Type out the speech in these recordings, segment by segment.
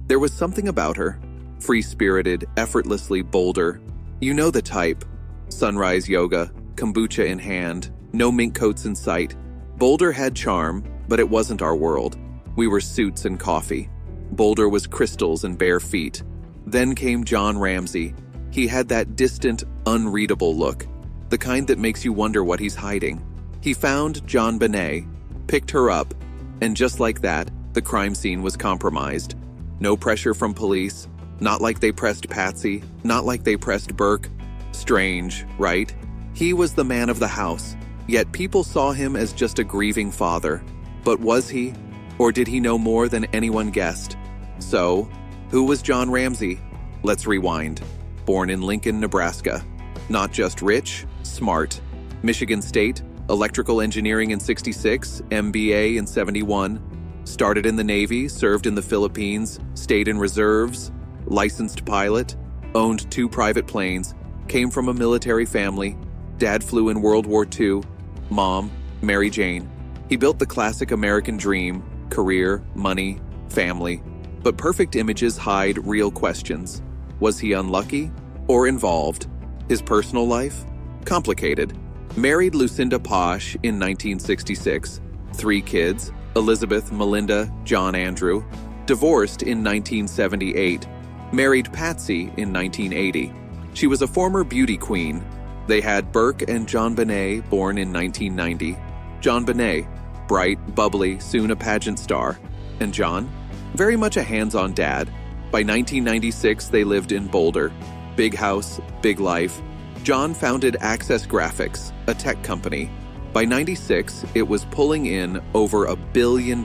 There was something about her. Free-spirited, effortlessly Boulder. You know the type. Sunrise yoga, kombucha in hand, no mink coats in sight. Boulder had charm, but it wasn't our world. We were suits and coffee. Boulder was crystals and bare feet. Then came John Ramsey. He had that distant, unreadable look, the kind that makes you wonder what he's hiding. He found JonBenét, picked her up, and just like that, the crime scene was compromised. No pressure from police, not like they pressed Patsy, not like they pressed Burke. Strange, right? He was the man of the house, yet people saw him as just a grieving father. But was he? Or did he know more than anyone guessed? So, who was John Ramsey? Let's rewind. Born in Lincoln, Nebraska. Not just rich, smart. Michigan State, electrical engineering in '66, MBA in '71. Started in the Navy, served in the Philippines, stayed in reserves, licensed pilot, owned 2 private planes, came from a military family. Dad flew in World War II. Mom, Mary Jane. He built the classic American dream, career, money, family. But perfect images hide real questions. Was he unlucky or involved? His personal life? Complicated. Married Lucinda Posh in 1966. 3 kids, Elizabeth, Melinda, John Andrew. Divorced in 1978. Married Patsy in 1980. She was a former beauty queen. They had Burke and JonBenét, born in 1990. JonBenét, bright, bubbly, soon a pageant star. And John? Very much a hands-on dad. By 1996, they lived in Boulder. Big house, big life. John founded Access Graphics, a tech company. By '96, it was pulling in over $1 billion.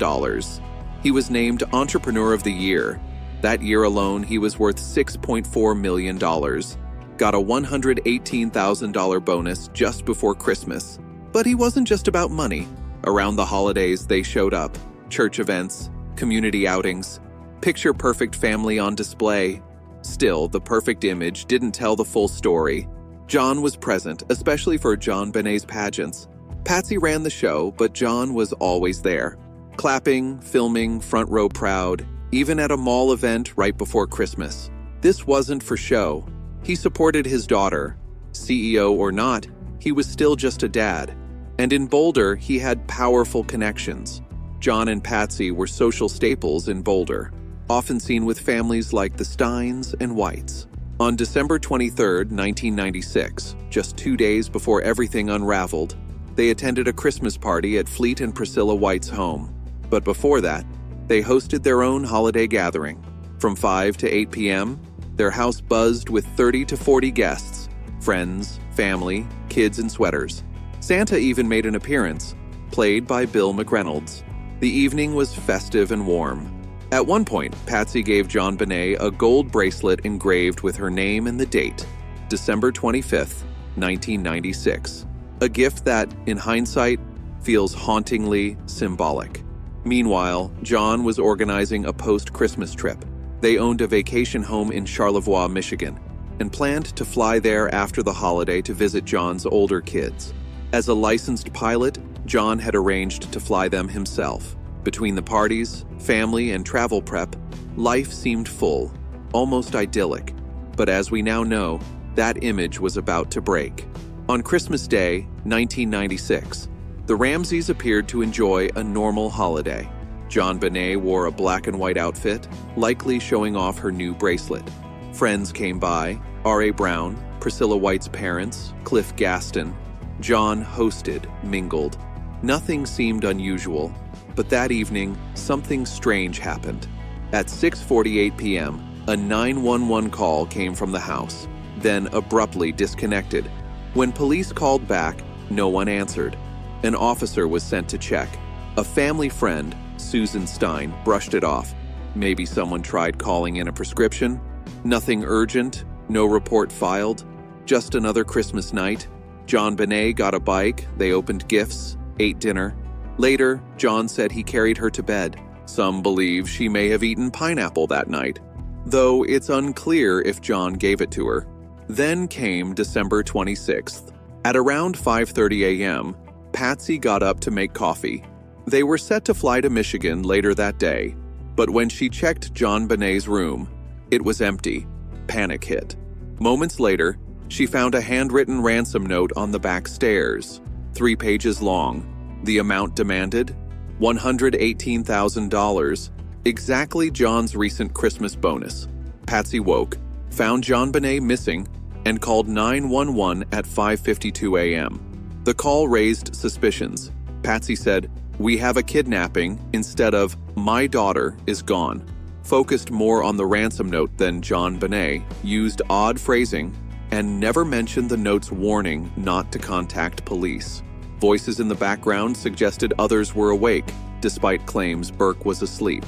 He was named Entrepreneur of the Year. That year alone, he was worth $6.4 million. Got a $118,000 bonus just before Christmas. But he wasn't just about money. Around the holidays, they showed up. Church events, community outings, picture-perfect family on display. Still, the perfect image didn't tell the full story. John was present, especially for JonBenét's pageants. Patsy ran the show, but John was always there. Clapping, filming, front row proud, even at a mall event right before Christmas. This wasn't for show. He supported his daughter. CEO or not, he was still just a dad. And in Boulder, he had powerful connections. John and Patsy were social staples in Boulder, often seen with families like the Steins and Whites. On December 23, 1996, just 2 days before everything unraveled, they attended a Christmas party at Fleet and Priscilla White's home. But before that, they hosted their own holiday gathering. From 5 to 8 p.m., their house buzzed with 30 to 40 guests, friends, family, kids in sweaters. Santa even made an appearance, played by Bill McReynolds. The evening was festive and warm. At one point, Patsy gave JonBenét a gold bracelet engraved with her name and the date, December 25th, 1996. A gift that, in hindsight, feels hauntingly symbolic. Meanwhile, John was organizing a post-Christmas trip. They owned a vacation home in Charlevoix, Michigan, and planned to fly there after the holiday to visit John's older kids. As a licensed pilot, John had arranged to fly them himself. Between the parties, family, and travel prep, life seemed full, almost idyllic. But as we now know, that image was about to break. On Christmas Day, 1996, the Ramseys appeared to enjoy a normal holiday. JonBenét wore a black and white outfit, likely showing off her new bracelet. Friends came by, R.A. Brown, Priscilla White's parents, Cliff Gaston. John hosted, mingled. Nothing seemed unusual, but that evening, something strange happened. At 6:48 p.m., a 911 call came from the house, then abruptly disconnected. When police called back, no one answered. An officer was sent to check. A family friend, Susan Stein, brushed it off. Maybe someone tried calling in a prescription. Nothing urgent, no report filed. Just another Christmas night. JonBenét got a bike, they opened gifts, ate dinner. Later, John said he carried her to bed. Some believe she may have eaten pineapple that night, though it's unclear if John gave it to her. Then came December 26th. At around 5:30 a.m., Patsy got up to make coffee. They were set to fly to Michigan later that day. But when she checked JonBenét's room, it was empty. Panic hit. Moments later, she found a handwritten ransom note on the back stairs, 3 pages long. The amount demanded? $118,000, exactly John's recent Christmas bonus. Patsy woke, found JonBenét missing, and called 911 at 5:52 a.m. The call raised suspicions. Patsy said, "We have a kidnapping," instead of "My daughter is gone." Focused more on the ransom note than JonBenét, used odd phrasing, and never mentioned the note's warning not to contact police. Voices in the background suggested others were awake, despite claims Burke was asleep.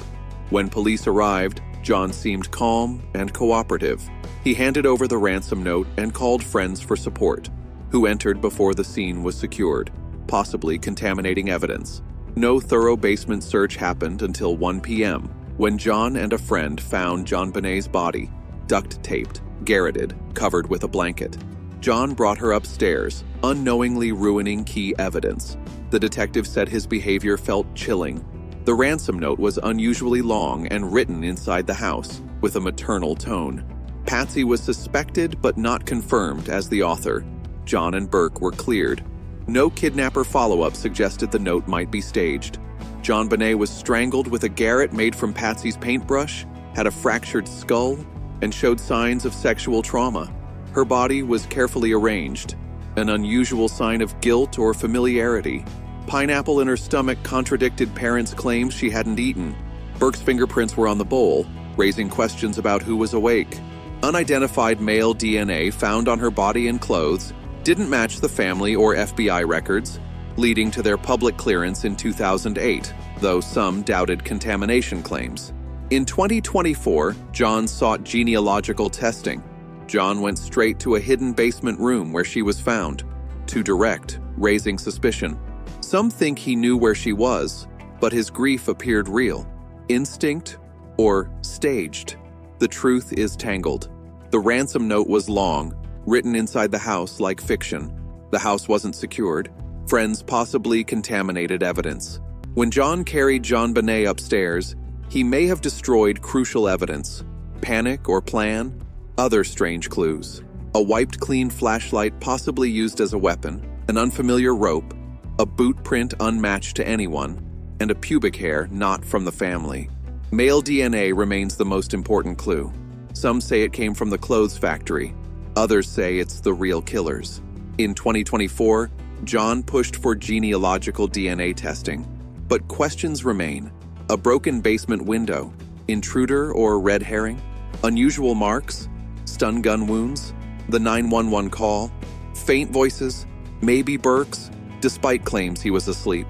When police arrived, John seemed calm and cooperative. He handed over the ransom note and called friends for support, who entered before the scene was secured, possibly contaminating evidence. No thorough basement search happened until 1 p.m., when John and a friend found JonBenét's body, duct-taped, garroted, covered with a blanket. John brought her upstairs, unknowingly ruining key evidence. The detective said his behavior felt chilling. The ransom note was unusually long and written inside the house, with a maternal tone. Patsy was suspected but not confirmed as the author. John and Burke were cleared. No kidnapper follow-up suggested the note might be staged. JonBenét was strangled with a garrote made from Patsy's paintbrush, had a fractured skull, and showed signs of sexual trauma. Her body was carefully arranged, an unusual sign of guilt or familiarity. Pineapple in her stomach contradicted parents' claims she hadn't eaten. Burke's fingerprints were on the bowl, raising questions about who was awake. Unidentified male DNA found on her body and clothes didn't match the family or FBI records, leading to their public clearance in 2008, though some doubted contamination claims. In 2024, John sought genealogical testing. John went straight to a hidden basement room where she was found. Too direct, raising suspicion. Some think he knew where she was, but his grief appeared real. Instinct or staged? The truth is tangled. The ransom note was long, written inside the house like fiction. The house wasn't secured. Friends possibly contaminated evidence. When John carried JonBenét upstairs, he may have destroyed crucial evidence. Panic or plan? Other strange clues. A wiped clean flashlight possibly used as a weapon, an unfamiliar rope, a boot print unmatched to anyone, and a pubic hair not from the family. Male DNA remains the most important clue. Some say it came from the clothes factory. Others say it's the real killers. In 2024, John pushed for genealogical DNA testing. But questions remain. A broken basement window, intruder or red herring, unusual marks, stun gun wounds, the 911 call, faint voices, maybe Burke's, despite claims he was asleep.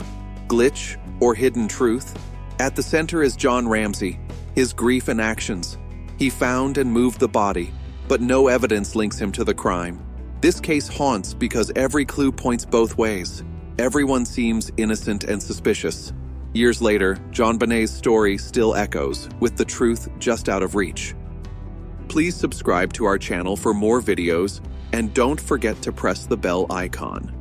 Glitch or hidden truth? At the center is John Ramsey, his grief and actions. He found and moved the body, but no evidence links him to the crime. This case haunts because every clue points both ways. Everyone seems innocent and suspicious. Years later, JonBenét's story still echoes, with the truth just out of reach. Please subscribe to our channel for more videos, and don't forget to press the bell icon.